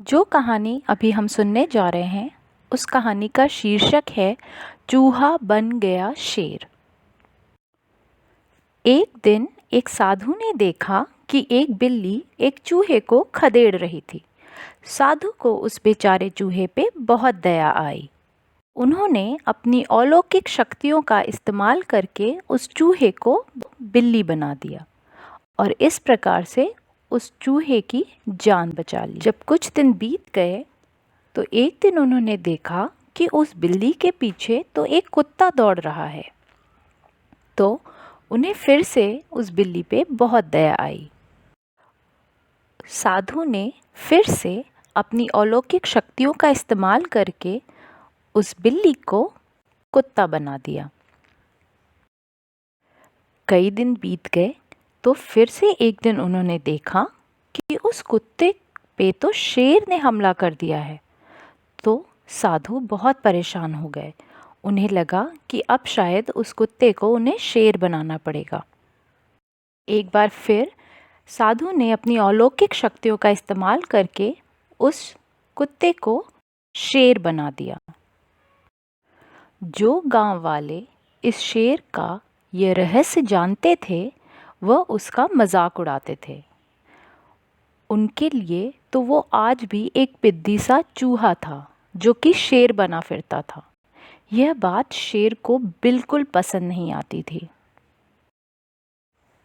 जो कहानी अभी हम सुनने जा रहे हैं उस कहानी का शीर्षक है चूहा बन गया शेर। एक दिन एक साधु ने देखा कि एक बिल्ली एक चूहे को खदेड़ रही थी। साधु को उस बेचारे चूहे पे बहुत दया आई। उन्होंने अपनी अलौकिक शक्तियों का इस्तेमाल करके उस चूहे को बिल्ली बना दिया और इस प्रकार से उस चूहे की जान बचा ली। जब कुछ दिन बीत गए तो एक दिन उन्होंने देखा कि उस बिल्ली के पीछे तो एक कुत्ता दौड़ रहा है। तो उन्हें फिर से उस बिल्ली पे बहुत दया आई। साधु ने फिर से अपनी अलौकिक शक्तियों का इस्तेमाल करके उस बिल्ली को कुत्ता बना दिया। कई दिन बीत गए तो फिर से एक दिन उन्होंने देखा कि उस कुत्ते पे तो शेर ने हमला कर दिया है। तो साधु बहुत परेशान हो गए। उन्हें लगा कि अब शायद उस कुत्ते को उन्हें शेर बनाना पड़ेगा। एक बार फिर साधु ने अपनी अलौकिक शक्तियों का इस्तेमाल करके उस कुत्ते को शेर बना दिया। जो गांव वाले इस शेर का ये रहस्य जानते थे वह उसका मजाक उड़ाते थे। उनके लिए तो वो आज भी एक पिद्दी सा चूहा था जो कि शेर बना फिरता था। यह बात शेर को बिल्कुल पसंद नहीं आती थी।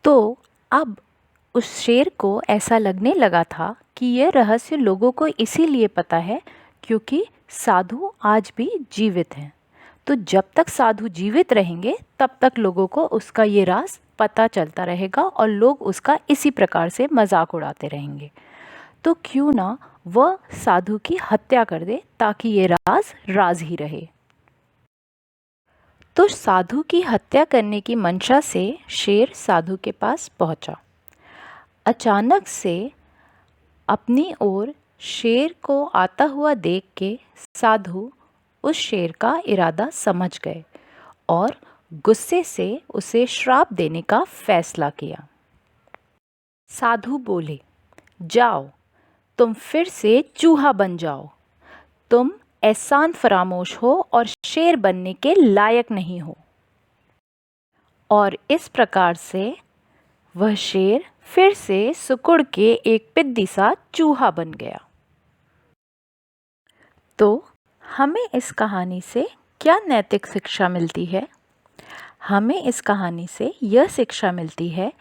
तो अब उस शेर को ऐसा लगने लगा था कि यह रहस्य लोगों को इसीलिए पता है क्योंकि साधु आज भी जीवित हैं। तो जब तक साधु जीवित रहेंगे तब तक लोगों को उसका ये राज पता चलता रहेगा और लोग उसका इसी प्रकार से मजाक उड़ाते रहेंगे। तो क्यों ना वह साधु की हत्या कर दे ताकि ये राज राज ही रहे। तो साधु की हत्या करने की मंशा से शेर साधु के पास पहुंचा। अचानक से अपनी ओर शेर को आता हुआ देख के साधु उस शेर का इरादा समझ गए और गुस्से से उसे श्राप देने का फैसला किया। साधु बोले, जाओ, तुम फिर से चूहा बन जाओ। तुम एहसान फरामोश हो और शेर बनने के लायक नहीं हो। और इस प्रकार से वह शेर फिर से सिकुड़ के एक पिद्दी सा चूहा बन गया। तो हमें इस कहानी से क्या नैतिक शिक्षा मिलती है? हमें इस कहानी से यह शिक्षा मिलती है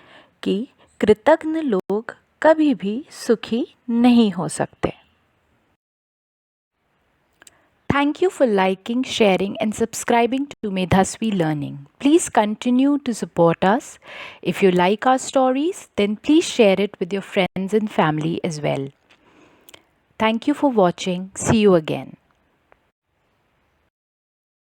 कि कृतज्ञ लोग कभी भी सुखी नहीं हो सकते। Thank you for liking, sharing and subscribing to Medhasvi Learning. Please continue to support us. If you like our stories, then please share it with your friends and family as well. Thank you for watching. See you again.